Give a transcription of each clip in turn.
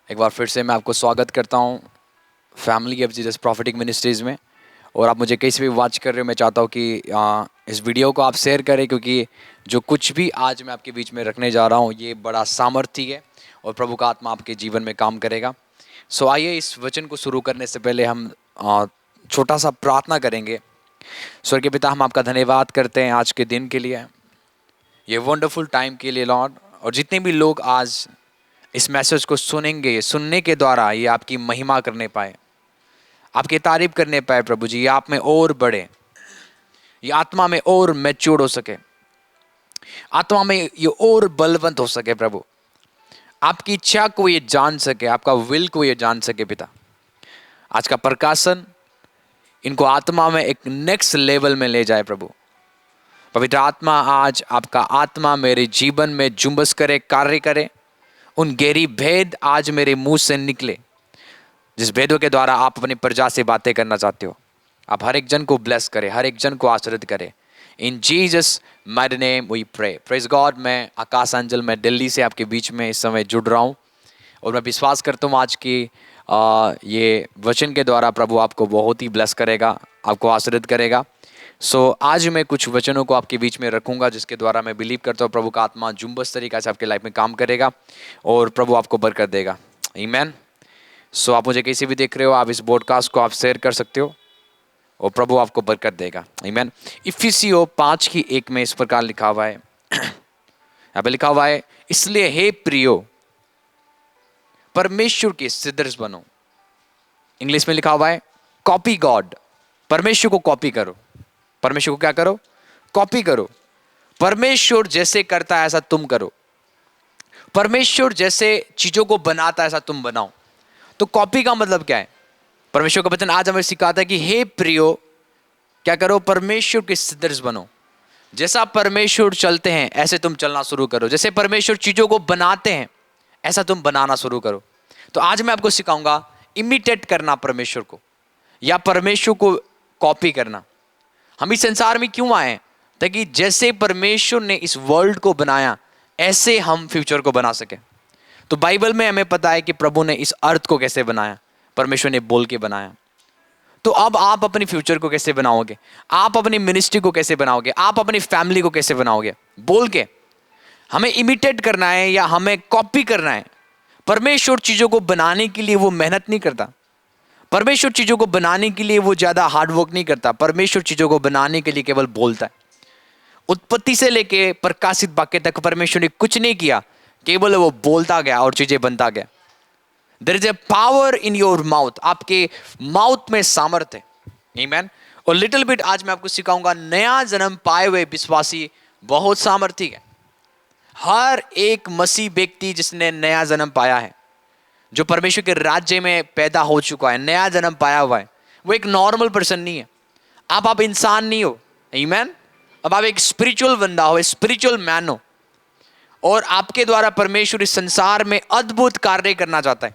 एक बार फिर से मैं आपको स्वागत करता हूँ family of Jesus prophetic ministries में। और आप मुझे कहीं से भी वॉच कर रहे हो, मैं चाहता हूँ कि इस वीडियो को आप शेयर करें, क्योंकि जो कुछ भी आज मैं आपके बीच में रखने जा रहा हूँ ये बड़ा सामर्थी है और प्रभु का आत्मा आपके जीवन में काम करेगा। सो आइए इस वचन को शुरू करने से पहले हम छोटा सा प्रार्थना करेंगे। स्वर्गीय पिता, हम आपका धन्यवाद करते हैं आज के दिन के लिए, ये वंडरफुल टाइम के लिए लॉर्ड। और जितने भी लोग आज इस मैसेज को सुनेंगे, सुनने के द्वारा ये आपकी महिमा करने पाए, आपकी तारीफ करने पाए प्रभु जी, ये आप में और बढ़े, ये आत्मा में और मैच्योर हो सके, आत्मा में ये और बलवंत हो सके प्रभु, आपकी इच्छा को ये जान सके, आपका विल को ये जान सके पिता। आज का प्रकाशन इनको आत्मा में एक नेक्स्ट लेवल में ले जाए प्रभु। पवित्र आत्मा, आज आपका आत्मा मेरे जीवन में जुम्बस करे, कार्य करे। उन गहरी भेद आज मेरे मुंह से निकले, जिस भेदों के द्वारा आप अपनी प्रजा से बातें करना चाहते हो। आप हर एक जन को ब्लेस करें, हर एक जन को आशीर्वाद करें। In Jesus mighty name we pray. Praise God. मैं आकाश अंजल, मैं दिल्ली से आपके बीच में इस समय जुड़ रहा हूँ और मैं विश्वास करता हूँ आज की ये वचन के द्वारा प्रभु आपको बहुत ही ब्लेस करेगा, आपको आशीर्वाद करेगा। सो आज मैं कुछ वचनों को आपके बीच में रखूंगा जिसके द्वारा मैं बिलीव करता हूँ प्रभु का आत्मा जुम्बस तरीका से आपके लाइफ में काम करेगा और प्रभु आपको बरकत देगा। आमीन। सो आप मुझे कैसे भी देख रहे हो, आप इस पॉडकास्ट को आप शेयर कर सकते हो और प्रभु आपको बरकत देगा। आमीन। इफिसियों 5:1 में इस प्रकार लिखा हुआ है, यहाँ पे लिखा हुआ है, इसलिए हे प्रियो परमेश्वर के सदृश बनो। इंग्लिश में लिखा हुआ है कॉपी गॉड। परमेश्वर को कॉपी करो। परमेश्वर को क्या करो? कॉपी करो। परमेश्वर जैसे करता है ऐसा तुम करो। परमेश्वर जैसे चीजों को बनाता है ऐसा तुम बनाओ। तो कॉपी का मतलब क्या है? परमेश्वर का वचन आज हमें सिखाता है कि हे प्रियो क्या करो? परमेश्वर के सदृश बनो। जैसा परमेश्वर चलते हैं ऐसे तुम चलना शुरू करो। जैसे परमेश्वर चीजों को बनाते हैं ऐसा तुम बनाना शुरू करो। तो आज मैं आपको सिखाऊंगा इमिटेट करना परमेश्वर को, या परमेश्वर को कॉपी करना। हम इस संसार में क्यों आए? ताकि जैसे परमेश्वर ने इस वर्ल्ड को बनाया ऐसे हम फ्यूचर को बना सके। तो बाइबल में हमें पता है कि प्रभु ने इस अर्थ को कैसे बनाया, परमेश्वर ने बोल के बनाया। तो अब आप अपनी फ्यूचर को कैसे बनाओगे? आप अपनी मिनिस्ट्री को कैसे बनाओगे? आप अपनी फैमिली को कैसे बनाओगे? बोल के। हमें इमिटेट करना है या हमें कॉपी करना है। परमेश्वर चीजों को बनाने के लिए वो मेहनत नहीं करता। परमेश्वर चीजों को बनाने के लिए वो ज्यादा हार्ड वर्क नहीं करता। परमेश्वर चीजों को बनाने के लिए केवल बोलता है। उत्पत्ति से लेके प्रकाशित वाक्य तक परमेश्वर ने कुछ नहीं किया, केवल वो बोलता गया और चीजें बनता गया। There is a power in your mouth. आपके माउथ में सामर्थ्य है। आमीन। और लिटिल बिट आज मैं आपको सिखाऊंगा, नया जन्म पाए हुए विश्वासी बहुत सामर्थी है। हर एक मसीह व्यक्ति जिसने नया जन्म पाया है, जो परमेश्वर के राज्य में पैदा हो चुका है, नया जन्म पाया हुआ है, वो एक नॉर्मल पर्सन नहीं है। आप इंसान नहीं हो। आमीन। अब आप एक स्पिरिचुअल बंदा हो, स्पिरिचुअल मैन हो, और आपके द्वारा परमेश्वर इस संसार में अद्भुत कार्य करना चाहता है।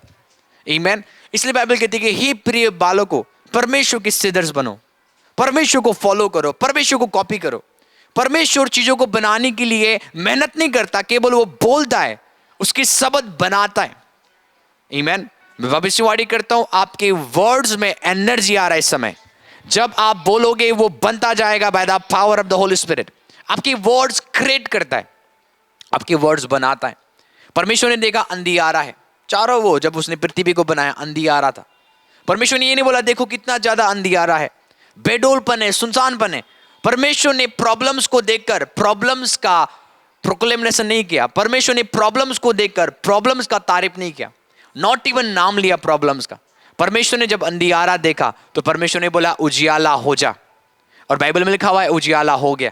आमीन। इसलिए बाइबल कहती है कि हे प्रिय बालकों, परमेश्वर के सदृश बनो। परमेश्वर को फॉलो करो, परमेश्वर को कॉपी करो। परमेश्वर चीजों को बनाने के लिए मेहनत नहीं करता, केवल वो बोलता है, उसके शब्द बनाता है। आमीन। मैं भविष्यवाणी करता हूं, आपके वर्ड्स में एनर्जी आ रहा है इस समय। जब आप बोलोगे वो बनता जाएगा by the power of the Holi spirit. आपके वर्ड्स क्रिएट करता है, आपके वर्ड्स बनाता है। परमेश्वर ने देखा अंधियारा है चारों, वो जब उसने पृथ्वी को बनाया अंधियारा था। परमेश्वर ने ये नहीं बोला देखो कितना ज्यादा अंधियारा है, बेडोलपन है, सुनसानपन है। परमेश्वर ने प्रॉब्लम्स को देखकर प्रॉब्लम्स का प्रोक्लेमेशन नहीं किया। परमेश्वर ने प्रॉब्लम्स को देखकर प्रॉब्लम्स का तारीफ नहीं किया, नॉट इवन नाम लिया प्रॉब्लम्स का। परमेश्वर ने जब अंधियारा देखा तो परमेश्वर ने बोला उजियाला हो जा, और बाइबल में लिखा हुआ है उजियाला हो गया।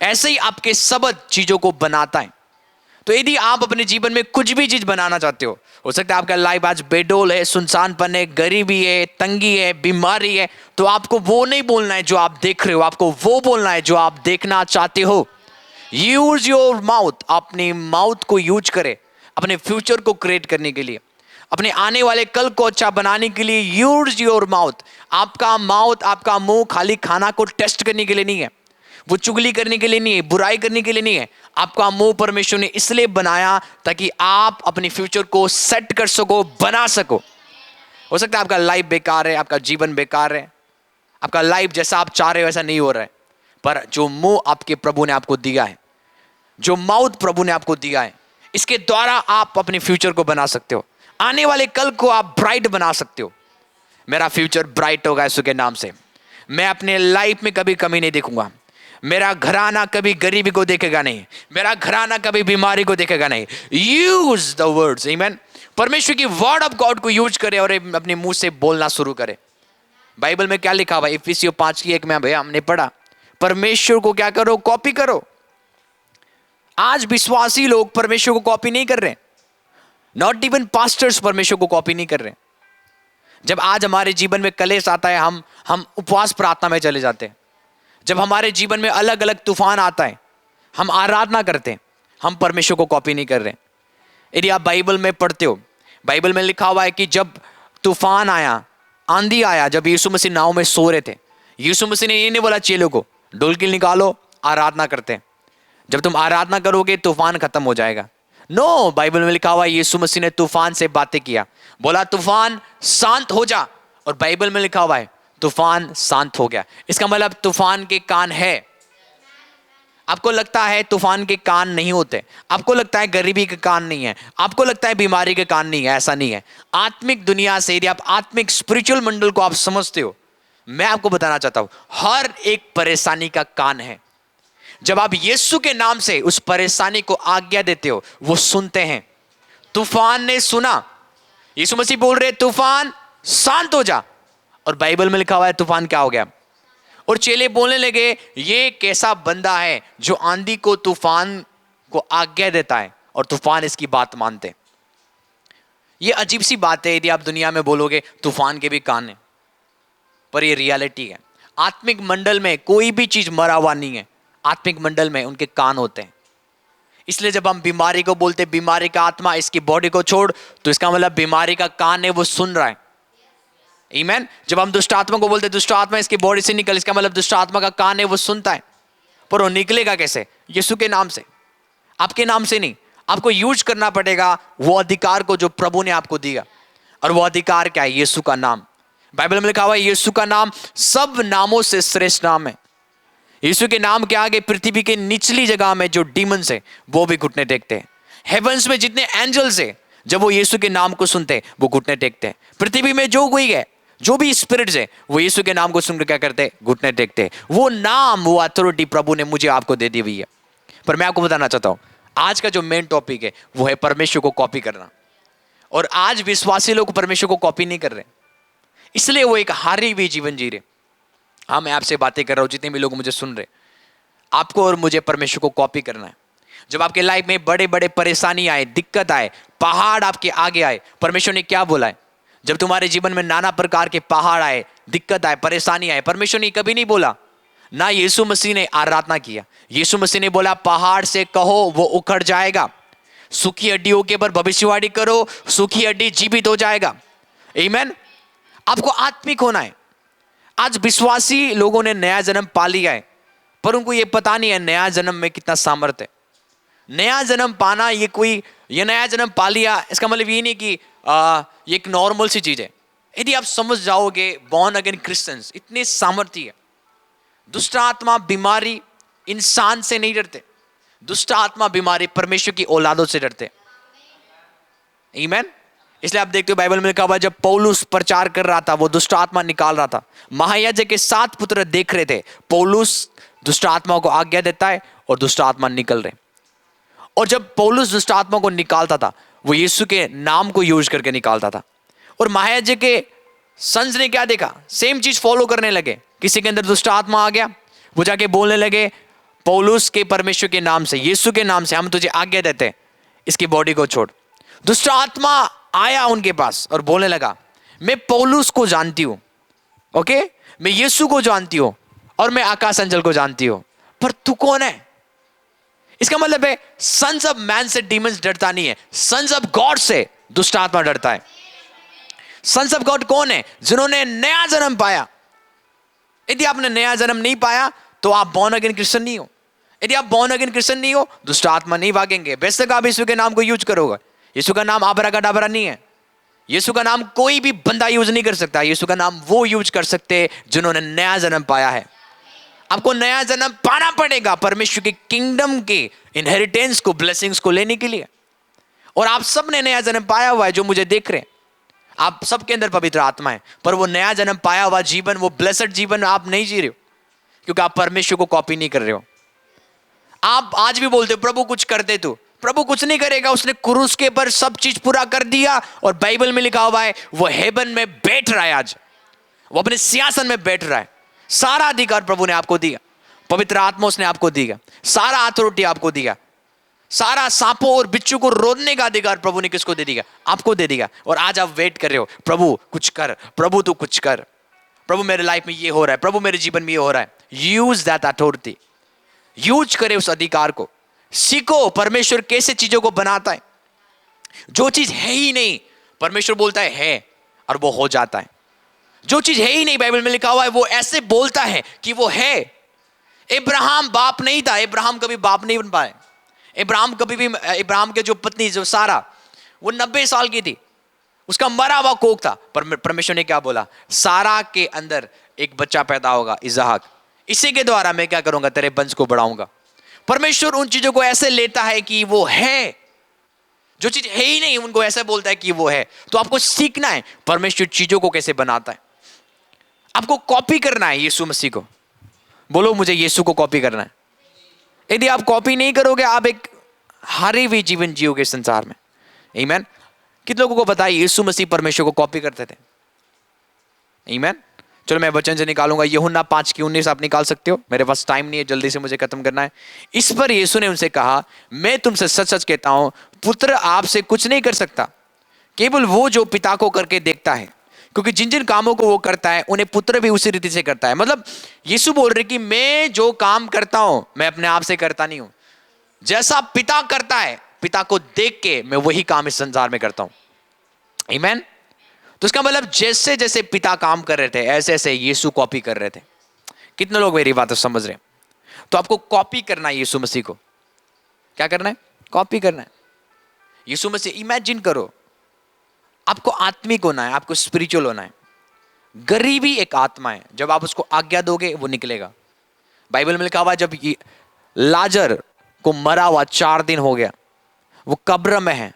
ऐसे ही आपके शब्द चीजों को बनाता है। तो यदि आप अपने जीवन में कुछ भी चीज बनाना चाहते हो सकता है आपका लाइफ आज बेडोल है, सुनसानपन है, गरीबी है, तंगी है, बीमारी है, तो आपको वो नहीं बोलना है जो आप देख रहे हो, आपको वो बोलना है जो आप देखना चाहते हो। Use your mouth. अपने माउथ को यूज करें अपने फ्यूचर को क्रिएट करने के लिए, अपने आने वाले कल को अच्छा बनाने के लिए। Use your mouth. आपका माउथ, आपका मुंह खाली खाना को टेस्ट करने के लिए नहीं है, वो चुगली करने के लिए नहीं है, बुराई करने के लिए नहीं है। आपका मुंह परमेश्वर ने इसलिए बनाया ताकि आप अपने फ्यूचर को सेट कर सको, बना सको। हो सकता है आपका लाइफ बेकार है, आपका जीवन बेकार है, आपका लाइफ जैसा आप चाह रहे हो वैसा नहीं हो रहा है, पर जो मुंह आपके प्रभु ने आपको दिया है, जो माउथ प्रभु ने आपको दिया है, इसके द्वारा आप अपने फ्यूचर को बना सकते हो। आने वाले कल को आप ब्राइट बना सकते हो। मेरा फ्यूचर ब्राइट होगा यीशु के नाम से। मैं अपने लाइफ में कभी कमी नहीं देखूंगा। मेरा घराना कभी गरीबी को देखेगा नहीं, मेरा घराना कभी बीमारी को देखेगा नहीं। यूज द वर्ड्स, आमीन। परमेश्वर की वर्ड ऑफ गॉड को यूज करे और अपने मुंह से बोलना शुरू करे। बाइबल में क्या लिखा हुआ है? इफिसियों 5:1 में भैया हमने पढ़ा, परमेश्वर को क्या करो? कॉपी करो। आज विश्वासी लोग परमेश्वर को कॉपी नहीं कर रहे, नॉट इवन पास्टर्स परमेश्वर को कॉपी नहीं कर रहे। जब आज हमारे जीवन में कलेश आता है, हम उपवास प्रार्थना में चले जाते हैं। जब हमारे जीवन में अलग अलग तूफान आता है, हम आराधना करते हैं, हम परमेश्वर को कॉपी नहीं कर रहे। यदि आप बाइबल में पढ़ते हो, बाइबल में लिखा हुआ है कि जब तूफान आया, आंधी आया, जब यीशु मसीह नाव में सो रहे थे, यीशु मसीह ने ये नहीं बोला चेलों को डुलकी निकालो आराधना करते हैं, जब तुम आराधना करोगे तूफान खत्म हो जाएगा। नो, बाइबल में लिखा हुआ है यीशु मसीह ने तूफान से बातें किया, बोला तूफान शांत हो जा, और बाइबल में लिखा हुआ है तूफान शांत हो गया। इसका मतलब तूफान के कान है। आपको लगता है तूफान के कान नहीं होते, आपको लगता है गरीबी के कान नहीं है, आपको लगता है बीमारी के कान नहीं है, ऐसा नहीं है। आत्मिक दुनिया से यदि आप आत्मिक स्पिरिचुअल मंडल को आप समझते हो, मैं आपको बताना चाहता हूं हर एक परेशानी का कान है। जब आप यीशु के नाम से उस परेशानी को आज्ञा देते हो, वो सुनते हैं। तूफान ने सुना, यीशु मसीह बोल रहे तूफान शांत हो जा, और बाइबल में लिखा हुआ है तूफान क्या हो गया। और चेले बोलने लगे ये कैसा बंदा है जो आंधी को तूफान को आज्ञा देता है और तूफान इसकी बात मानते। ये अजीब सी बात है यदि आप दुनिया में बोलोगे तूफान के भी कान है, पर ये रियलिटी है। आत्मिक मंडल में कोई भी चीज मरा हुआ नहीं है, आत्मिक मंडल में उनके कान होते हैं। इसलिए जब हम बीमारी को बोलते बीमारी का आत्मा इसकी बॉडी को छोड़, तो इसका मतलब बीमारी का कान है, वो सुन रहा है। आमीन। जब हम दुष्ट आत्मा को बोलते दुष्ट आत्मा इसकी बॉडी से निकल, इसका मतलब दुष्ट आत्मा का कान है, वो सुनता है। पर वो निकलेगा कैसे? यीशु के नाम से, आपके नाम से नहीं। आपको यूज करना पड़ेगा वो अधिकार को जो प्रभु ने आपको दिया। और वो अधिकार क्या है? यीशु का नाम। बाइबल में लिखा हुआ है यीशु का नाम सब नामों से श्रेष्ठ नाम है। यीशु के नाम के आगे पृथ्वी के निचली जगह में जो डीमंस है वो भी घुटने टेकते हैं। हेवंस में जितने एंजल्स है, जब वो यीशु के नाम को सुनते हैं वो घुटने टेकते हैं। पृथ्वी में जो कोई है, जो भी स्पिरिट्स है, वो यीशु के नाम को सुनकर क्या करते हैं? घुटने टेकते हैं। वो नाम, वो अथॉरिटी प्रभु ने मुझे आपको दे दी हुई है। पर मैं आपको बताना चाहता हूं आज का जो मेन टॉपिक है वो है परमेश्वर को कॉपी करना। और आज विश्वासी लोग परमेश्वर को कॉपी नहीं कर रहे, इसलिए वो एक हारी हुई जीवन जी रहे। हाँ, मैं आपसे बातें कर रहा हूं, जितने भी लोग मुझे सुन रहे, आपको और मुझे परमेश्वर को कॉपी करना है। जब आपके लाइफ में बड़े बड़े परेशानी आए, दिक्कत आए, पहाड़ आपके आगे आए, परमेश्वर ने क्या बोला है? जब तुम्हारे जीवन में नाना प्रकार के पहाड़ आए, दिक्कत आए, परेशानी आए, परमेश्वर ने कभी नहीं बोला, ना यीशु मसीह ने आराधना किया। यीशु मसीह ने बोला पहाड़ से कहो वो उखड़ जाएगा, सूखी हड्डियों के ऊपर भविष्यवाणी करो, सूखी हड्डी जीवित हो जाएगा। आमीन। आपको आत्मिक होना है। आज विश्वासी लोगों ने नया जन्म पा लिया है, पर उनको ये पता नहीं है नया जन्म में कितना सामर्थ्य है। नया जन्म पाना, ये नया जन्म पा लिया, इसका मतलब ये नहीं कि ये एक नॉर्मल सी चीज है। यदि आप समझ जाओगे बॉर्न अगेन क्रिश्चियंस इतने सामर्थ्य है। दुष्ट आत्मा बीमारी इंसान से नहीं डरते, दुष्ट आत्मा बीमारी परमेश्वर की औलादों से डरते। आमीन। इसलिए आप देखते हो बाइबल में लिखा हुआ जब पौलुस प्रचार कर रहा था, वो दुष्ट आत्मा निकाल रहा था, महायाजक के 7 पुत्र देख रहे थे, पौलुस दुष्ट आत्मा को आज्ञा देता है और दुष्ट आत्मा निकल रहे। और जब पौलुस दुष्ट आत्मा को निकालता था, वो यीशु के नाम को यूज करके निकालता था। और महायाजक के सन्स ने क्या देखा? सेम चीज फॉलो करने लगे। किसी के अंदर दुष्ट आत्मा आ गया, वो जाके बोलने लगे पौलुस के परमेश्वर के नाम से, यीशु के नाम से हम तुझे आज्ञा देते हैं, इसकी बॉडी को छोड़। दुष्ट आत्मा आया उनके पास और बोलने लगा मैं पौलुस को जानती हूं, ओके, मैं यीशु को जानती हूं और मैं आकाश अंजल को जानती हूं, पर तू कौन है? इसका मतलब है सन्स ऑफ मैन से डीमंस डरता नहीं है, सन्स ऑफ गॉड से दुष्ट आत्मा डरता है। सन्स ऑफ गॉड कौन है? जिन्होंने नया जन्म पाया। यदि आपने नया जन्म नहीं पाया तो आप बॉर्न अगेन क्रिश्चियन नहीं हो। यदि आप बॉर्न अगेन क्रिश्चियन नहीं हो, दुष्ट आत्मा नहीं भागेंगे। बेशक आप यीशु के नाम को यूज करोगे। यीशु का नाम आबरा का डाबरा नहीं है। यीशु का नाम कोई भी बंदा यूज नहीं कर सकता। यीशु का नाम वो यूज कर सकते हैं जिन्होंने नया जन्म पाया है। आपको नया जन्म पाना पड़ेगा परमेश्वर के किंगडम के इनहेरिटेंस को, ब्लेसिंग्स को लेने के लिए। और आप सब ने नया जन्म पाया हुआ है जो मुझे देख रहे हैं। आप सबके अंदर पवित्र आत्मा है, पर वो नया जन्म पाया हुआ जीवन, वो ब्लेसड जीवन आप नहीं जी रहे हो, क्योंकि आप परमेश्वर को कॉपी नहीं कर रहे हो। आप आज भी बोलते हो प्रभु कुछ कर दे तू। प्रभु कुछ नहीं करेगा, उसने क्रूस के पर सब चीज पूरा कर दिया। और बाइबल में लिखा हुआ है वो हेवन में बैठ रहा है। आज वो अपने सिंहासन में बैठ रहा है। सारा अधिकार प्रभु ने आपको दिया, पवित्र आत्मा उसने आपको दिया, सारा अथॉरिटी आपको दिया, सारा सांपों और बिच्छू को रोकने का अधिकार प्रभु ने किसको दे दिया? आपको दे दिया। और आज आप वेट कर रहे हो, प्रभु कुछ कर, प्रभु तू कुछ कर, प्रभु मेरे लाइफ में ये हो रहा है, प्रभु मेरे जीवन में ये हो रहा है। यूज दैट अथॉरिटी, यूज करे उस अधिकार को। सीखो परमेश्वर कैसे चीजों को बनाता है। जो चीज है ही नहीं, परमेश्वर बोलता है और वो हो जाता है। जो चीज है ही नहीं, बाइबल में लिखा हुआ है, वो ऐसे बोलता है कि वो है। इब्राहिम बाप नहीं था, इब्राहिम कभी बाप नहीं बन पाए। इब्राहिम कभी भी, इब्राहिम के जो पत्नी जो सारा, वो 90 साल की थी, उसका मरा हुआ कोख था। पर परमेश्वर ने क्या बोला? सारा के अंदर एक बच्चा पैदा होगा, इसहाक, इसी के द्वारा मैं क्या करूंगा? तेरे वंश को बढ़ाऊंगा। परमेश्वर उन चीजों को ऐसे लेता है कि वो है। जो चीज है ही नहीं उनको ऐसे बोलता है कि वो है। तो आपको सीखना है परमेश्वर चीजों को कैसे बनाता है। आपको कॉपी करना है यीशु मसीह को। बोलो मुझे यीशु को कॉपी करना है। यदि आप कॉपी नहीं करोगे, आप एक हारे हुए जीवन जियोगे संसार में। आमीन। कितने लोगों को पता है यीशु मसीह परमेश्वर को कॉपी करते थे? आमीन। चलो मैं वचन से निकालूंगा, यूहन्ना 5:19 आप निकाल सकते हो। मेरे पास टाइम नहीं है, जल्दी से मुझे खत्म करना है। इस पर यीशु ने उनसे कहा, मैं तुमसे सच सच कहता हूं, पुत्र आपसे कुछ नहीं कर सकता, केवल वो जो पिता को करके देखता है, क्योंकि जिन जिन कामों को वो करता है उन्हें पुत्र भी उसी रीति से करता है। मतलब यीशु बोल रहे कि मैं जो काम करता हूं मैं अपने आप से करता नहीं हूं, जैसा पिता करता है, पिता को देख के मैं वही काम इस संसार में करता हूं। आमीन। तो इसका मतलब जैसे जैसे पिता काम कर रहे थे, ऐसे ऐसे यीशु कॉपी कर रहे थे। कितने लोग मेरी बात समझ रहे हैं? तो आपको कॉपी करना है यीशु मसीह को। क्या करना है? कॉपी करना है यीशु मसीह। इमेजिन करो, आपको आत्मिक होना है, आपको स्पिरिचुअल होना है। गरीबी एक आत्मा है, जब आप उसको आज्ञा दोगे वो निकलेगा। बाइबल में लिखा हुआ जब लाजर को मरा हुआ 4 दिन हो गया, वो कब्र में है।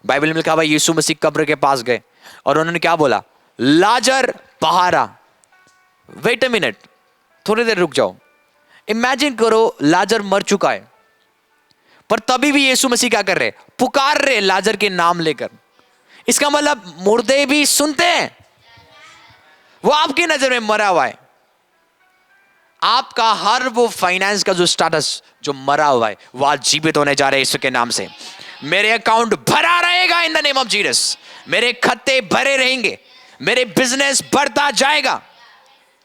बाइबल में लिखा हुआ यीशु मसीह कब्र के पास गए और उन्होंने क्या बोला? लाजर बाहर आ। वेट अ मिनट, थोड़ी देर रुक जाओ। इमेजिन करो लाजर मर चुका है, पर तभी भी यीशु मसीह क्या कर रहे? पुकार रहे लाजर के नाम लेकर। इसका मतलब मुर्दे भी सुनते हैं। वो आपकी नजर में मरा हुआ है। आपका हर वो फाइनेंस का जो स्टेटस जो मरा हुआ है, वो आज जीवित होने जा रहे हैं यीशु के नाम से। मेरे अकाउंट भरा रहेगा in the name of Jesus. मेरे खाते भरे रहेंगे, मेरे बिजनेस बढ़ता जाएगा।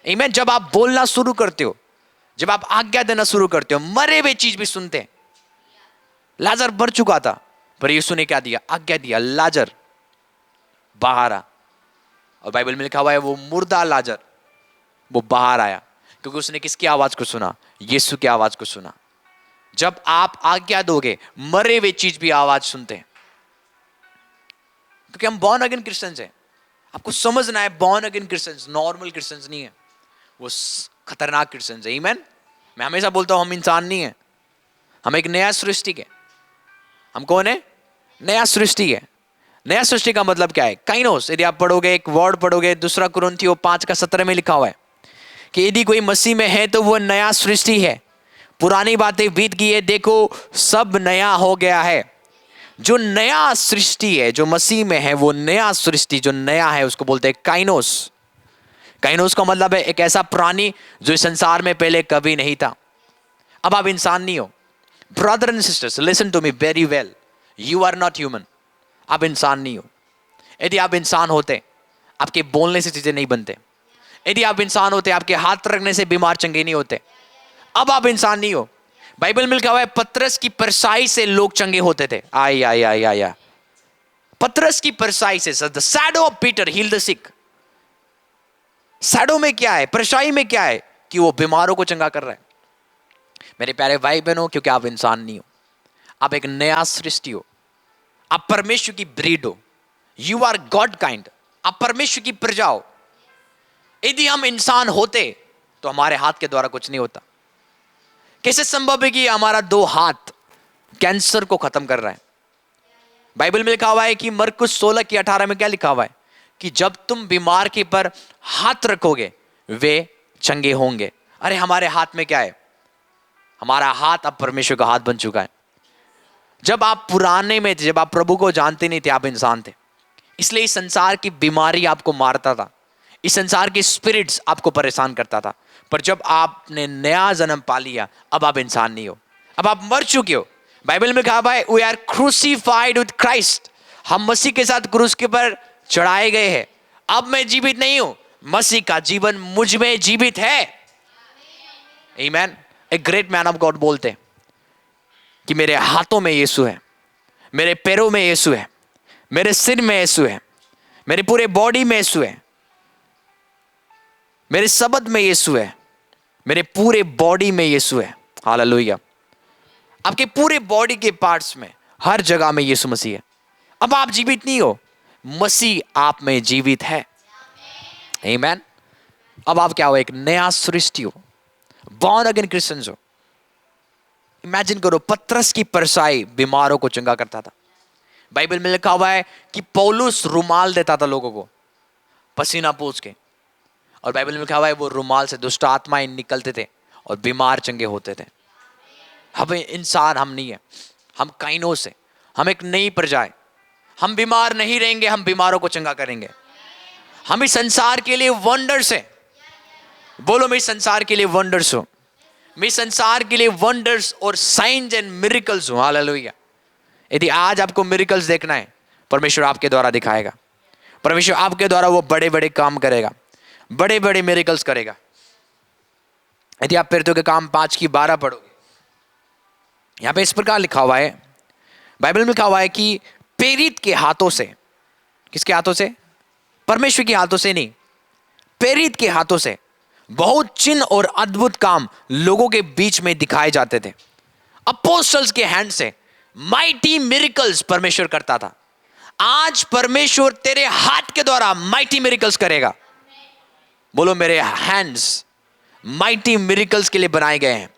आमीन। जब आप बोलना शुरू करते हो, जब आप आज्ञा देना शुरू करते हो, मरे हुए चीज भी सुनते हैं। लाजर मर चुका था, पर यीशु ने क्या दिया? आज्ञा दिया, लाजर बाहर आ। और बाइबल में लिखा हुआ है वो मुर्दा लाजर वो बाहर आया, क्योंकि उसने किसकी आवाज को सुना? यीशु की आवाज को सुना। जब आप आज्ञा दोगे, मरे हुए चीज भी आवाज सुनते हैं, क्योंकि हम बॉर्न अगेन क्रिश्चियंस हैं। आपको समझना है, born again Christians normal Christians नहीं है, वो खतरनाक क्रिश्चियंस है। आमीन। मैं हमेशा बोलता हूं हम इंसान नहीं है, हम एक नया सृष्टि है। हम कौन है? नया सृष्टि है। नया सृष्टि का मतलब क्या है? काइनोस। यदि आप पढ़ोगे, एक वर्ड पढ़ोगे, 2 कुरिन्थियों 5:17 में लिखा हुआ है कि यदि कोई मसीह में है तो वो नया सृष्टि है, पुरानी बातें बीत गई है, देखो सब नया हो गया है। जो नया सृष्टि है, जो मसीह में है, वो नया सृष्टि जो नया है उसको बोलते हैं काइनोस। काइनोस का मतलब है एक ऐसा प्राणी जो इस संसार में पहले कभी नहीं था। अब आप इंसान नहीं हो। Brother and sisters, listen to me very well, you are not human. आप इंसान नहीं हो। यदि आप इंसान होते, आपके बोलने से चीजें नहीं बनते। यदि आप इंसान होते, आपके हाथ रखने से बीमार चंगे नहीं होते। अब आप इंसान नहीं हो। बाइबल में लिखा हुआ है पतरस की परछाई से लोग चंगे होते थे। आई आई आई आई आई पतरस की परछाई से, the shadow of Peter heeled the sick. Shadow में क्या है? परछाई में क्या है? कि वो बीमारों को चंगा कर रहा है। मेरे प्यारे भाई बहनों, क्योंकि आप इंसान नहीं हो, आप एक नया सृष्टि हो, आप परमेश्वर की ब्रीड हो, यू आर गॉड काइंड, आप परमेश्वर की प्रजा हो। यदि हम इंसान होते तो हमारे हाथ के द्वारा कुछ नहीं होता। कैसे संभव है कि हमारा 2 हाथ कैंसर को खत्म कर रहा है? बाइबल में लिखा हुआ है कि मरकुस 16:18 में क्या लिखा हुआ है कि जब तुम बीमार के पर हाथ रखोगे वे चंगे होंगे। अरे हमारे हाथ में क्या है? हमारा हाथ अब परमेश्वर का हाथ बन चुका है। जब आप पुराने में थे, जब आप प्रभु को जानते नहीं थे, आप इंसान थे, इसलिए इस संसार की बीमारी आपको मारता था, इस संसार के स्पिरिट्स आपको परेशान करता था। पर जब आपने नया जन्म पा लिया, अब आप इंसान नहीं हो, अब आप मर चुके हो। बाइबल में कहा है we are crucified with Christ, हम मसीह के साथ क्रूस के पर चढ़ाए गए हैं। अब मैं जीवित नहीं हूं, मसीह का जीवन मुझ में जीवित है। आमीन। एक ग्रेट मैन ऑफ गॉड बोलते हैं कि मेरे हाथों में यीशु है, मेरे पैरों में यीशु है, मेरे सिर में यीशु है, मेरे पूरे बॉडी में यीशु है, मेरे शब्द में यीशु है, मेरे पूरे बॉडी में यीशु है। हालेलुया। आपके पूरे बॉडी के पार्ट्स में, हर जगह में यीशु मसीह है। अब आप जीवित नहीं हो, मसीह आप में जीवित है। आमीन। अब आप क्या हो? एक नया सृष्टि हो, बॉर्न अगेन क्रिश्चियंस हो। इमेजिन करो, पतरस की परछाई बीमारों को चंगा करता था। बाइबल में लिखा हुआ है कि पौलुस रुमाल देता था लोगों को पसीना पोंछ के, और बाइबल में लिखा हुआ है वो रुमाल से दुष्ट आत्माएं निकलते थे और बीमार चंगे होते थे। हम इंसान हम नहीं है, हम काइनोस है, हम एक नई प्रजा है। हम बीमार नहीं रहेंगे, हम बीमारों को चंगा करेंगे। हम इस संसार के लिए वंडर्स है। बोलो, मैं इस संसार के लिए वंडर्स हूं, मैं संसार के लिए वंडर्स और साइंस एंड मिरेकल्स हूं। हालेलुया। यदि आज आपको मिरेकल्स देखना है, परमेश्वर आपके द्वारा दिखाएगा। परमेश्वर आपके द्वारा वो बड़े बड़े काम करेगा, बड़े बड़े मिरेकल्स करेगा। यदि आप प्रेरितों के काम 5:12 पढ़ोगे, यहां पे इस प्रकार लिखा हुआ है, बाइबल में लिखा हुआ है कि प्रेरित के हाथों से, किसके हाथों से? परमेश्वर के हाथों से नहीं, प्रेरित के हाथों से बहुत चिन्ह और अद्भुत काम लोगों के बीच में दिखाए जाते थे। अपोस्टल्स के हैंड से माइटी मिरेकल्स परमेश्वर करता था। आज परमेश्वर तेरे हाथ के द्वारा माइटी मिरेकल्स करेगा। बोलो, मेरे हैंड्स माइटी मिरेकल्स के लिए बनाए गए हैं।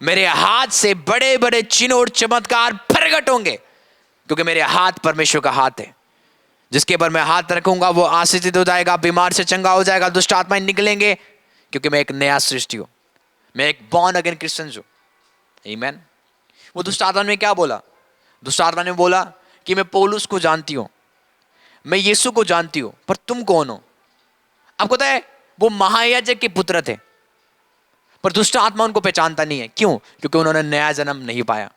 मेरे हाथ से बड़े बड़े चिन्ह और चमत्कार प्रकट होंगे, क्योंकि मेरे हाथ परमेश्वर का हाथ है। जिसके पर मैं हाथ रखूंगा वो आशीषित हो जाएगा, बीमार से चंगा हो जाएगा, दुष्ट आत्माएं निकलेंगे, क्योंकि मैं एक नया सृष्टि हूं, मैं एक बॉर्न अगेन क्रिश्चियन हूं। आमीन। वो दुष्ट आत्मा ने क्या बोला? दुष्ट आत्मा ने बोला कि मैं पौलुस को जानती हूं, मैं यीशु को जानती हूं, पर तुम कौन हो? आपको पता है वो महायाजक के पुत्र थे, पर दुष्ट आत्मा उनको पहचानता नहीं है। क्यों? क्योंकि उन्होंने नया जन्म नहीं पाया।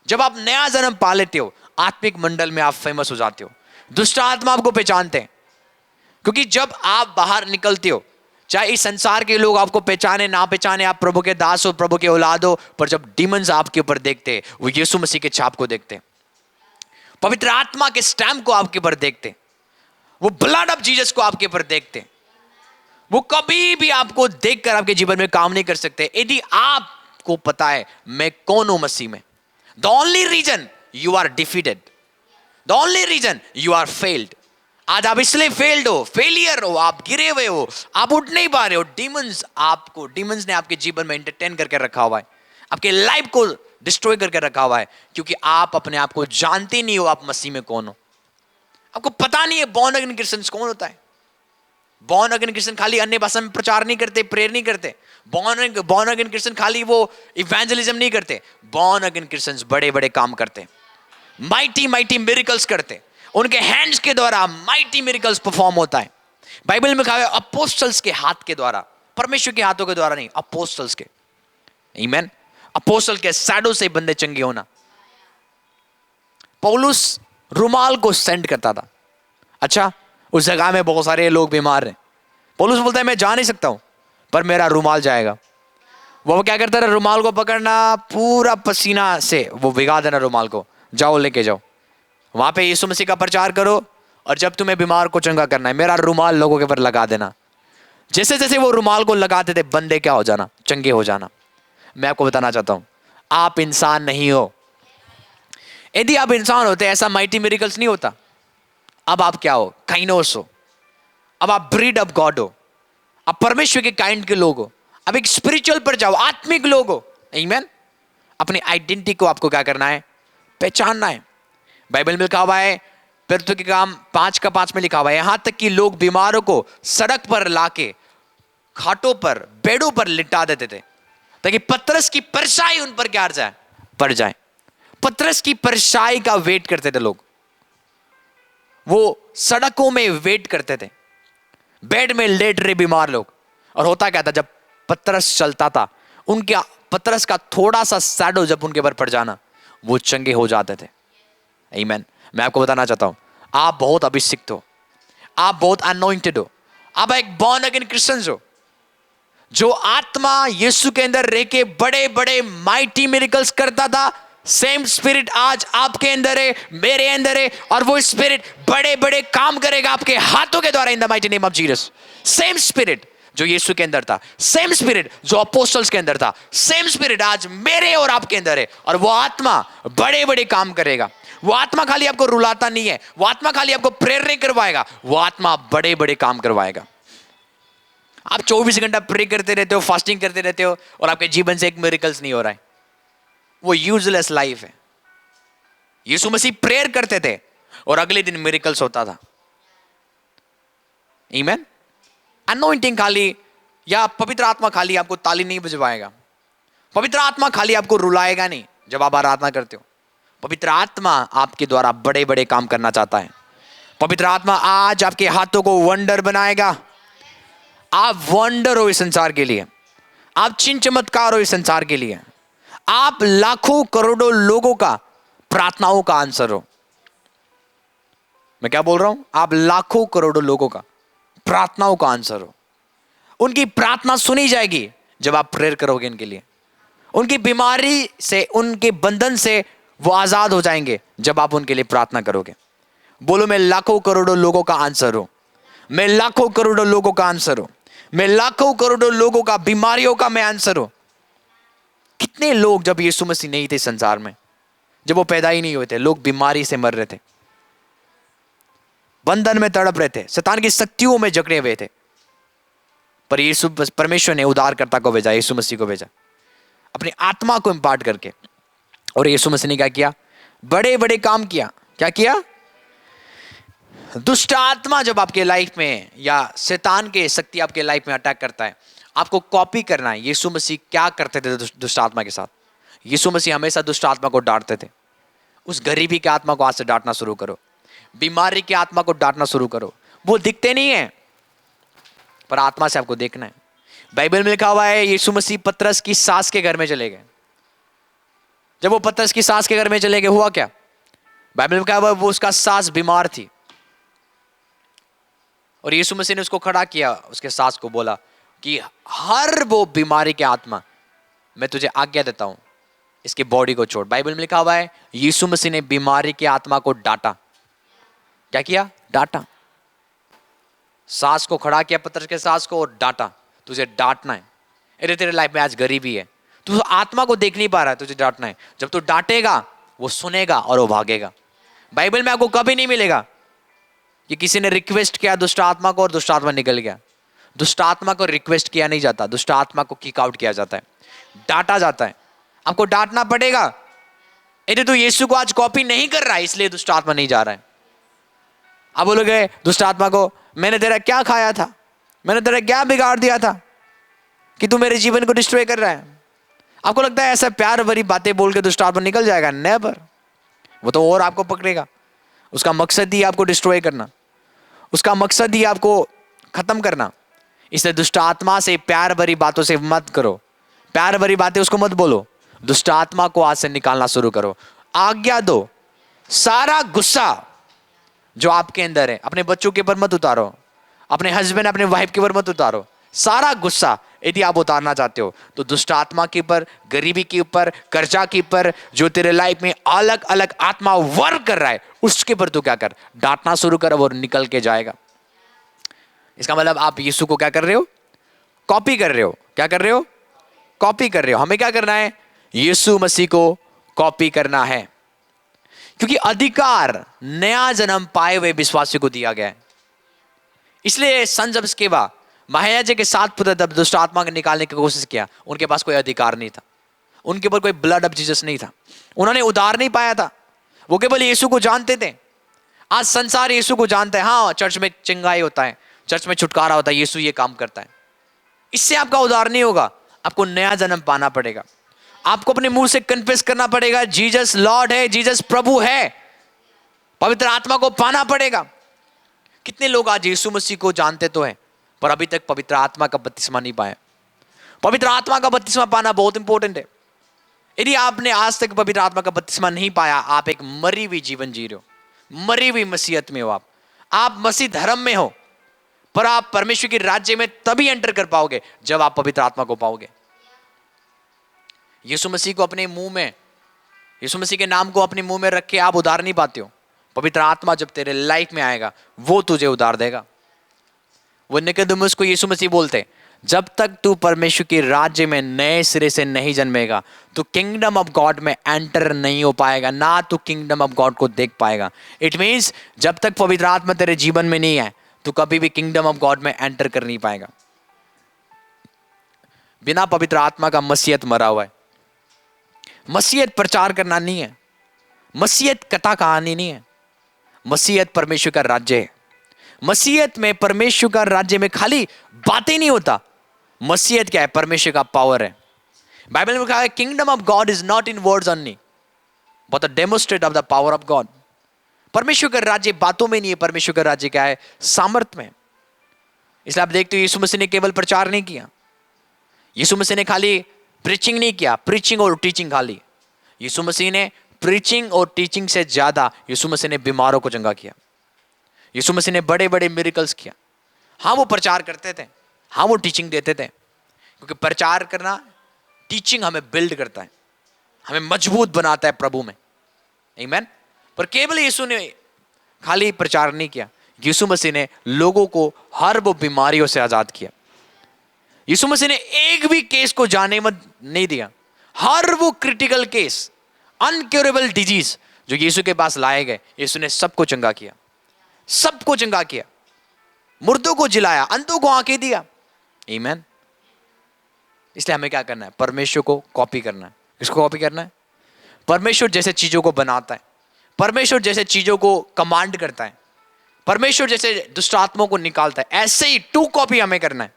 जब आप नया जन्म पा लेते हो, आत्मिक मंडल में आप फेमस हो जाते हो। दुष्ट आत्मा आपको पहचानते हैं, क्योंकि जब आप बाहर निकलते हो, चाहे इस संसार के लोग आपको पहचाने ना पहचाने, आप प्रभु के दास हो, प्रभु के औलाद हो, पर जब डीमंस आपके ऊपर देखते हैं, वो यीशु मसीह के छाप को देखते हैं, पवित्र आत्मा के स्टैम्प को आपके ऊपर देखते हैं, वो ब्लड ऑफ जीसस को आपके ऊपर देखते हैं। वो कभी भी आपको देखकर आपके जीवन में काम नहीं कर सकते यदि आपको पता है मैं कौन हूं मसीह में। The only reason you are defeated, the only reason you are failed, आज आप इसलिए फेल्ड हो, फेलियर हो, आप गिरे हुए हो, आप उठ नहीं पा रहे हो। डीमंस ने आपके जीवन में एंटरटेन करके रखा हुआ है, आपके लाइफ को डिस्ट्रॉय करके रखा हुआ है, क्योंकि आप अपने आप को जानते नहीं हो आप मसीह में कौन हो। आपको पता नहीं है बॉर्न अगेन क्रिश्चियन कौन होता है। बॉर्न अगेन क्रिश्चियन खाली अन्य भाषा में प्रचार नहीं करते, प्रेयर नहीं करते। बॉर्न अगेन क्रिश्चियन खाली वो इवेंजलिज्म नहीं करते। बॉर्न अगेन क्रिश्चियंस बड़े बड़े काम करते, माइटी माइटी मिरेकल्स करते, उनके हैंड्स के द्वारा माइटी मिरेकल्स परफॉर्म होता है। बाइबल में कहा है अपोस्टल्स के हाथ के द्वारा, परमेश्वर के हाथों के द्वारा नहीं, अपोस्टल्स के। आमीन। अपोस्टल के शैडो से बंदे चंगे होना। पौलुस रुमाल को सेंड करता था। अच्छा, उस जगह में बहुत सारे लोग बीमार हैं। पौलुस बोलता है मैं जा नहीं सकता हूं, पर मेरा रुमाल जाएगा। वो क्या करता था? रुमाल को पकड़ना, पूरा पसीना से वो भिगा देना रुमाल को, जाओ लेके जाओ वहां पे यीशु मसीह का प्रचार करो, और जब तुम्हें बीमार को चंगा करना है, मेरा रुमाल लोगों के ऊपर लगा देना। जैसे जैसे वो रुमाल को लगाते थे, बंदे क्या हो जाना, चंगे हो जाना। मैं आपको बताना चाहता हूं, आप इंसान नहीं हो। यदि आप इंसान होते ऐसा माइटी मिरेकल्स नहीं होता। अब आप क्या हो, काइनोस हो। अब आप ब्रीड ऑफ गॉड हो, आप परमेश्वर के काइंड के लोग हो। अब एक स्पिरिचुअल पर जाओ, आत्मिक लोग हो। आमीन। अपनी आइडेंटिटी को आपको क्या करना है, पहचानना है। बाइबल में लिखा हुआ है, पितृ के काम 5:5 में लिखा हुआ है, यहां तक कि लोग बीमारों को सड़क पर लाके खाटों पर, बेडों पर लिटा देते थे, ताकि पतरस की परछाई उन पर क्या जाए, पड़ जाए। पतरस की परछाई का वेट करते थे लोग। वो सड़कों में वेट करते थे, बेड में लेट रहे बीमार लोग। और होता क्या था, जब पतरस चलता था, उनके पतरस का थोड़ा सा शैडो जब उनके ऊपर पड़ जाना, वो चंगे हो जाते थे। आमीन। मैं आपको बताना चाहता हूं, आप बहुत अभिषिक्त हो, आप बहुत अनॉइंटेड हो, आप एक बॉर्न अगेन क्रिश्चियन हो। जो आत्मा यीशु के अंदर रह के बड़े बड़े माइटी मिरेकल्स करता था, सेम स्पिरिट आज आपके अंदर है, मेरे अंदर है, और वो स्पिरिट बड़े बड़े काम करेगा आपके हाथों के द्वारा in the mighty name of Jesus. Same spirit जो यीशु के अंदर था, सेम स्पिरिट जो अपोस्टल्स के अंदर था, सेम स्पिरिट आज मेरे और आपके अंदर है। और वो आत्मा बड़े बड़े काम करेगा। वो आत्मा खाली आपको रुलाता नहीं है, वो आत्मा खाली आपको प्रेयर नहीं करवाएगा, वो आत्मा बड़े बड़े काम करवाएगा। आप 24 घंटा प्रे करते रहते हो, फास्टिंग करते रहते हो, और आपके जीवन से एक मिरेकल्स नहीं हो रहा है, वो यूजलेस लाइफ है। यीशु मसीह प्रेयर करते थे और अगले दिन मिरेकल्स होता था। आमीन। अनॉइंटिंग खाली या पवित्र आत्मा खाली आपको ताली नहीं बजवाएगा, पवित्र आत्मा खाली आपको रुलाएगा नहीं जब आप आराधना करते हो। पवित्र आत्मा आपके द्वारा बड़े बड़े काम करना चाहता है। पवित्र आत्मा आज आपके हाथों को वंडर बनाएगा। आप वंडर हो इस संसार के लिए, आप चिन्ह चमत्कार हो इस संसार के लिए, आप लाखों करोड़ों लोगों का प्रार्थनाओं का आंसर हो। मैं क्या बोल रहा हूं, आप लाखों करोड़ों लोगों का प्रार्थनाओं का आंसर हो। उनकी प्रार्थना सुनी जाएगी जब आप प्रेयर करोगे इनके लिए। उनकी बीमारी से, उनके बंधन से वो आजाद हो जाएंगे जब आप उनके लिए प्रार्थना करोगे। बोलो, मैं लाखों करोड़ों लोगों का आंसर हूं, मैं लाखों करोड़ों लोगों का आंसर हूं, मैं लाखों करोड़ों लोगों का बीमारियों का मैं आंसर हूं। कितने लोग जब यीशु मसीह नहीं थे संसार में, जब वो पैदा ही नहीं हुए थे, लोग बीमारी से मर रहे थे, बंधन में तड़प रहे थे, शैतान की शक्तियों में जकड़े हुए थे। पर यीशु, परमेश्वर ने उद्धारकर्ता को भेजा, यीशु मसीह को भेजा, अपनी आत्मा को इंपार्ट करके। और यीशु मसीह ने क्या किया, बड़े बड़े काम किया। क्या किया? दुष्ट आत्मा जब आपके लाइफ में या शैतान के शक्ति आपके लाइफ में अटैक करता है, आपको कॉपी करना है यीशु मसीह क्या करते थे दुष्ट आत्मा के साथ। यीशु मसीह हमेशा दुष्ट आत्मा को डांटते थे। उस गरीबी के आत्मा को आज से डांटना शुरू करो, बीमारी के आत्मा को डांटना शुरू करो। वो दिखते नहीं है, पर आत्मा से आपको देखना है। बाइबल में लिखा हुआ है, यीशु मसीह पतरस की सास के घर में चले गए। जब वो पतरस की सास के घर में चले गए, हुआ क्या? बाइबल में लिखा हुआ है, वो उसका सास बीमार थी, और यीशु मसीह ने उसको खड़ा किया, उसके सास को बोला कि हर वो बीमारी के आत्मा, मैं तुझे आज्ञा देता हूं, इसके बॉडी को छोड़। बाइबल में लिखा हुआ है, यीशु मसीह ने बीमारी के आत्मा को डांटा। क्या किया? डांटा। सास को खड़ा किया, पतरस के सास को, और डांटा। तुझे डांटना है। अरे तेरे लाइफ में आज गरीबी है, तू आत्मा को देख नहीं पा रहा है, तुझे डांटना है। जब तू डांटेगा वो सुनेगा और वो भागेगा। बाइबल में आपको कभी नहीं मिलेगा कि किसी ने रिक्वेस्ट किया दुष्ट आत्मा को और दुष्ट आत्मा निकल गया। दुष्ट आत्मा को रिक्वेस्ट किया नहीं जाता, दुष्ट आत्मा को किक आउट किया जाता है, डांटा जाता है। आपको डांटना पड़ेगा। यदि तू यीशु को आज कॉपी नहीं कर रहा है, इसलिए दुष्ट आत्मा नहीं जा रहा है। आप बोलोगे दुष्ट आत्मा को, मैंने तेरा क्या खाया था, मैंने तेरा क्या बिगाड़ दिया था कि तू मेरे जीवन को डिस्ट्रॉय कर रहा है? आपको लगता है ऐसा प्यार भरी बातें बोल के दुष्ट आत्मा निकल जाएगा? नेवर। वो तो और आपको पकड़ेगा। उसका मकसद ही आपको डिस्ट्रॉय करना, उसका मकसद ही आपको खत्म करना। इसलिए दुष्ट आत्मा से प्यार भरी बातों से मत करो, प्यार भरी बातें उसको मत बोलो। दुष्ट आत्मा को आज से निकालना शुरू करो। आज्ञा दो। सारा गुस्सा जो आपके अंदर है अपने बच्चों के ऊपर मत उतारो, अपने हस्बैंड अपने वाइफ के ऊपर मत उतारो। सारा गुस्सा यदि आप उतारना चाहते हो तो दुष्ट आत्मा के ऊपर, गरीबी के ऊपर, कर्जा के ऊपर, जो तेरे लाइफ में अलग अलग आत्मा वर्क कर रहा है, उसके ऊपर तो क्या कर, डांटना शुरू कर, वो निकल के जाएगा। इसका मतलब आप यीशु को क्या कर रहे हो? कॉपी कर रहे हो। क्या कर रहे हो? कॉपी कर रहे हो। हमें क्या करना है? यीशु मसीह को कॉपी करना है, क्योंकि अधिकार नया जन्म पाए हुए विश्वासी को दिया गया है। इसलिए सन जब स्केबा महायाजक के 7 पुत्र जब दुष्ट आत्मा को निकालने की कोशिश किया, उनके पास कोई अधिकार नहीं था, उनके ऊपर कोई ब्लड ऑफ जीसस नहीं था, उन्होंने उद्धार नहीं पाया था, वो केवल यीशु को जानते थे। आज संसार यीशु को जानता है, हाँ चर्च में चिंगाई होता है, चर्च में छुटकारा होता है, यीशु ये काम करता है। इससे आपका उद्धार नहीं होगा, आपको नया जन्म पाना पड़ेगा। आपको अपने मुंह से कन्फेस करना पड़ेगा, जीसस लॉर्ड है, जीसस प्रभु है। पवित्र आत्मा को पाना पड़ेगा। कितने लोग आज यीशु मसीह को जानते तो हैं, पर अभी तक पवित्र आत्मा का बपतिस्मा नहीं पाया। पवित्र आत्मा का बपतिस्मा पाना बहुत इंपॉर्टेंट है। यदि आपने आज तक पवित्र आत्मा का बपतिस्मा नहीं पाया, आप एक मरी हुई जीवन जी रहे हो, मरी हुई मसीहत में हो। आप मसीह धर्म में हो, पर आप परमेश्वर के राज्य में तभी एंटर कर पाओगे जब आप पवित्र आत्मा को पाओगे। यीशु मसीह को अपने मुंह में, यीशु मसीह के नाम को अपने मुंह में रख के आप उद्धार नहीं पाते हो। पवित्र आत्मा जब तेरे लाइफ में आएगा, वो तुझे उद्धार देगा। वो निकोदेमुस को यीशु मसीह बोलते, जब तक तू परमेश्वर के राज्य में नए सिरे से नहीं जन्मेगा, तो किंगडम ऑफ गॉड में एंटर नहीं हो पाएगा, ना तू किंगडम ऑफ गॉड को देख पाएगा। इट मीन्स जब तक पवित्र आत्मा तेरे जीवन में नहीं है, तो कभी भी किंगडम ऑफ गॉड में एंटर कर नहीं पाएगा। बिना पवित्र आत्मा का मसीहत मरा हुआ है। मसीहत प्रचार करना नहीं है, मसीहत कथा कहानी नहीं है, मसीहत परमेश्वर का राज्य है। मसीहत में, परमेश्वर का राज्य में खाली बातें नहीं होता। मसीहत क्या है? परमेश्वर का पावर है। बाइबल में कहा है, kingdom of God is not in words only but the demonstrate of the power of God. परमेश्वर का राज्य बातों में नहीं है, परमेश्वर का राज्य क्या है? सामर्थ्य में। इसलिए आप देखते हो यीशु मसीह ने केवल प्रचार नहीं किया, यीशु मसीह ने खाली प्रीचिंग नहीं किया, प्रीचिंग और टीचिंग खाली। यीशु मसीह ने प्रीचिंग और टीचिंग से ज्यादा यीशु मसीह ने बीमारों को चंगा किया। यीशु मसीह ने बड़े बड़े मिरेकल्स किया। हाँ वो प्रचार करते थे, हाँ वो टीचिंग देते थे, क्योंकि प्रचार करना, टीचिंग हमें बिल्ड करता है, हमें मजबूत बनाता है प्रभु में। आमीन। पर केवल यीशु ने खाली प्रचार नहीं किया, यीशु मसीह ने लोगों को हर वो बीमारियों से आजाद किया। यीशु मसीह ने एक भी केस को जाने मत नहीं दिया। हर वो क्रिटिकल केस, अनक्योरेबल डिजीज जो यीशु के पास लाए गए, यीशु ने सबको चंगा किया, सबको चंगा किया, मुर्दों को जिलाया, अंधों को आंखें दिया। आमीन। इसलिए हमें क्या करना है? परमेश्वर को कॉपी करना है। किसको कॉपी करना है? परमेश्वर जैसे चीजों को बनाता है, परमेश्वर जैसे चीजों को कमांड करता है, परमेश्वर जैसे दुष्ट आत्माओं को निकालता है, ऐसे ही टू कॉपी हमें करना है।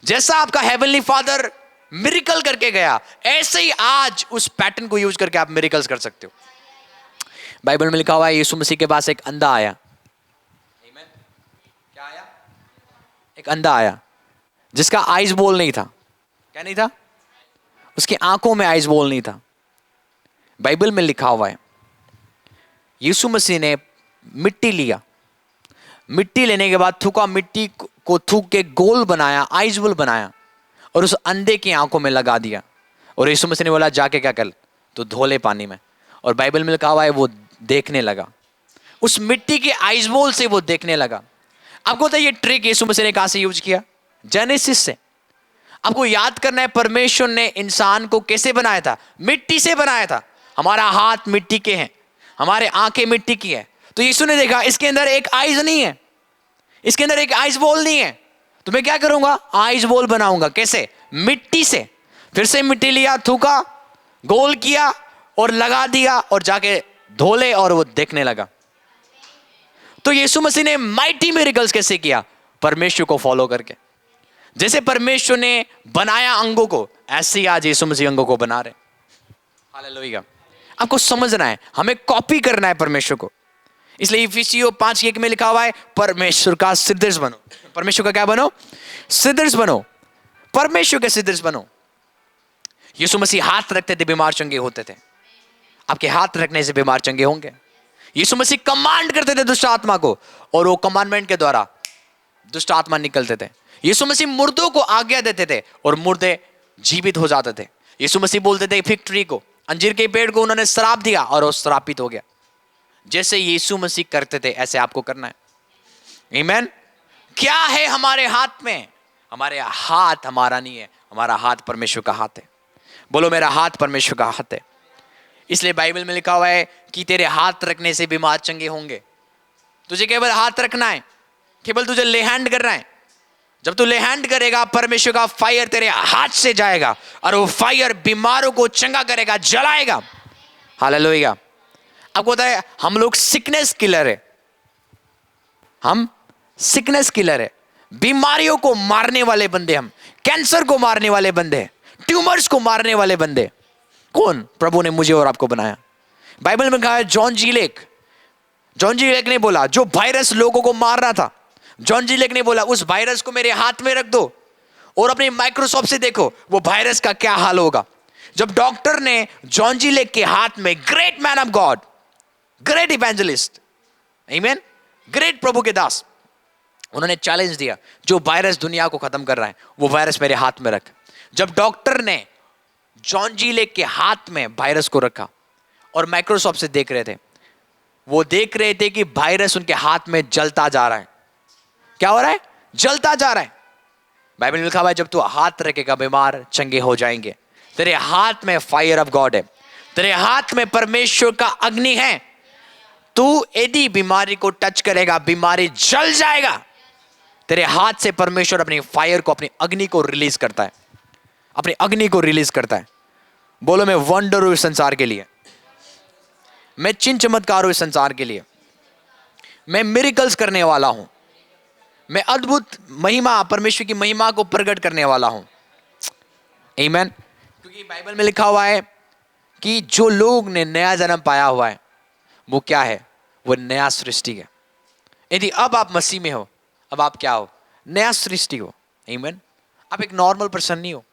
जैसा आपका हेवनली फादर मिरेकल करके गया, ऐसे ही आज उस पैटर्न को यूज करके आप मिरेकल्स कर सकते हो। बाइबल में लिखा हुआ है, यीशु मसीह के पास एक अंधा आया। क्या आया? एक अंधा आया जिसका आइज बोल नहीं था। क्या नहीं था? उसकी आंखों में आइज बोल नहीं था। बाइबल में लिखा हुआ है, यीशु मसीह ने मिट्टी लिया, मिट्टी लेने के बाद थूका, मिट्टी को थूक के गोल बनाया, आइज बोल बनाया और उस अंधे की आंखों में लगा दिया। और यीशु मसीह ने बोला, जाके क्या कर? तो धो ले पानी में। और बाइबल में लिखा हुआ है, वो देखने लगा। उस मिट्टी के आइज बोल से वो देखने लगा। आपको पता है ये ट्रिक यीशु मसीह ने कहां से यूज किया? जेनेसिस से। आपको याद करना है, परमेश्वर ने इंसान को कैसे बनाया था? मिट्टी से बनाया था। हमारा हाथ मिट्टी के हैं, हमारे आंखें मिट्टी की है। तो यीशु ने देखा इसके अंदर एक आइज नहीं है, इसके अंदर एक आइज बोल नहीं है, तो मैं क्या करूंगा? आइज बोल बनाऊंगा। कैसे? मिट्टी से। फिर से मिट्टी लिया, थूका, गोल किया और लगा दिया और जाके धोले और वो देखने लगा। तो यीशु मसीह ने माइटी मिरेकल्स कैसे किया? परमेश्वर को फॉलो करके। जैसे परमेश्वर ने बनाया अंगों को, ऐसे ही आज यीशु मसीह अंगों को बना रहे। हालेलुया। आपको समझना है, हमें कॉपी करना है परमेश्वर को। इसलिए इफिसियों 5:1 में लिखा हुआ है, परमेश्वर का सदृश बनो। परमेश्वर का क्या बनो? सदृश बनो। परमेश्वर के सदृश बनो। यीशु मसीह हाथ रखते थे, बीमार चंगे होते थे। आपके हाथ रखने से बीमार चंगे होंगे। यीशु मसीह कमांड करते थे दुष्ट आत्मा को, और वो कमांडमेंट के द्वारा दुष्ट आत्मा निकलते थे। यीशु मसीह मुर्दों को आज्ञा देते थे और मुर्दे जीवित हो जाते थे। यीशु मसीह बोलते थे फिग ट्री को, अंजीर के पेड़ को उन्होंने श्राप दिया और वो श्रापित हो गया। जैसे यीशु मसीह करते थे, ऐसे आपको करना है। आमीन। क्या है हमारे हाथ में? हमारे हाथ हमारा नहीं है, हमारा हाथ परमेश्वर का हाथ है। बोलो मेरा हाथ परमेश्वर का हाथ है। इसलिए बाइबल में लिखा हुआ है कि तेरे हाथ रखने से बीमार चंगे होंगे। तुझे केवल हाथ रखना है, केवल तुझे ले हैंड करना है। जब तू ले हैंड करेगा, परमेश्वर का फायर तेरे हाथ से जाएगा और वो फायर बीमारों को चंगा करेगा, जलाएगा। हालेलुया। आपको पता है हम लोग सिकनेस किलर है, हम सिकनेस किलर है, बीमारियों को मारने वाले बंदे, हम कैंसर को मारने वाले बंदे, ट्यूमर्स को मारने वाले बंदे। कौन? प्रभु ने मुझे और आपको बनाया। बाइबल में कहा है जॉन जी लेक ने बोला, जो वायरस लोगों को मार रहा था, जॉन जी लेक ने बोला उस वायरस को मेरे हाथ में रख दो और अपने माइक्रोस्कोप से देखो वो वायरस का क्या हाल होगा। जब डॉक्टर ने जॉन जी लेक के हाथ में, great man of God, great evangelist, आमीन, ग्रेट प्रभु के दास, उन्होंने चैलेंज दिया, जो वायरस दुनिया को खत्म कर रहा है वो वायरस मेरे हाथ में रख। जब डॉक्टर ने जॉन जी लेक के हाथ में वायरस को रखा और माइक्रोस्कोप से देख रहे थे, वो देख रहे थे कि वायरस उनके हाथ में जलता जा रहा है। क्या हो रहा है? जलता जा रहा है। बाइबल में लिखा हुआ है जब तू हाथ रखेगा बीमार चंगे हो जाएंगे। तेरे हाथ में फायर ऑफ गॉड है, तेरे हाथ में परमेश्वर का अग्नि है। तू यदि बीमारी को टच करेगा, बीमारी जल जाएगा। तेरे हाथ से परमेश्वर अपनी फायर को, अपनी अग्नि को रिलीज करता है, अपनी अग्नि को रिलीज करता है। बोलो मैं वंडर हूं इस संसार के लिए, मैं चिन्ह चमत्कार हूं इस संसार के लिए, मैं मिरेकल्स करने वाला हूं, मैं अद्भुत महिमा, परमेश्वर की महिमा को प्रकट करने वाला हूं। आमीन। क्योंकि बाइबल में लिखा हुआ है कि जो लोग ने नया जन्म पाया हुआ है वो क्या है? वो नया सृष्टि है। यदि अब आप मसीह में हो, अब आप क्या हो? नया सृष्टि हो। आमीन। आप एक नॉर्मल पर्सन नहीं हो,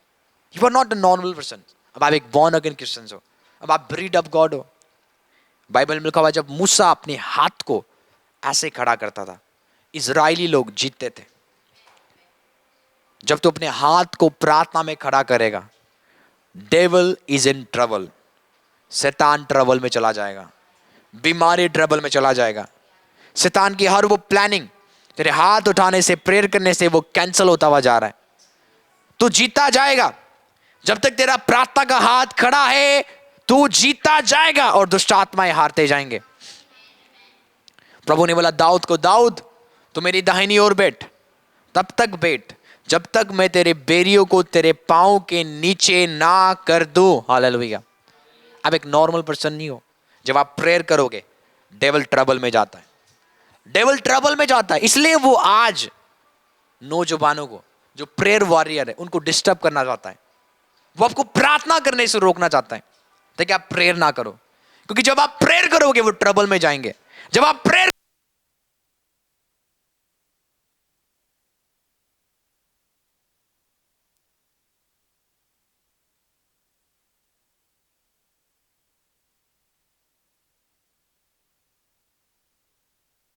you are not a normal person. अब आप एक बॉर्न अगेन क्रिश्चियन हो, अब आप ब्रीड ऑफ गॉड हो। बाइबल में लिखा हुआ जब मूसा अपने हाथ को ऐसे खड़ा करता था, इजरायली लोग जीतते थे। जब तू अपने हाथ को प्रार्थना में खड़ा करेगा, डेविल इज इन ट्रबल, शैतान ट्रबल में चला जाएगा, बीमारी ट्रबल में चला जाएगा। शैतान की हर वो प्लानिंग तेरे हाथ उठाने से, प्रेयर करने से वो कैंसिल होता हुआ जा रहा है। तू जीता जाएगा। जब तक तेरा प्रार्थना का हाथ खड़ा है तू जीता जाएगा और दुष्ट आत्माएं हारते जाएंगे। प्रभु ने बोला दाऊद को, दाऊद तू मेरी दाहिनी ओर बैठ, तब तक बैठ जब तक मैं तेरे बेरियों को तेरे पांव के नीचे ना कर दूं। हालेलुया। अब एक नॉर्मल पर्सन नहीं हो। जब आप प्रेयर करोगे डेविल ट्रबल में जाता है, डेविल ट्रबल में जाता है। इसलिए वो आज नौजवानों को, जो प्रेयर वॉरियर है, उनको डिस्टर्ब करना चाहता है। वो आपको प्रार्थना करने से रोकना चाहता है ताकि आप प्रेयर ना करो। क्योंकि जब आप प्रेयर करोगे वो ट्रबल में जाएंगे। जब आप प्रेयर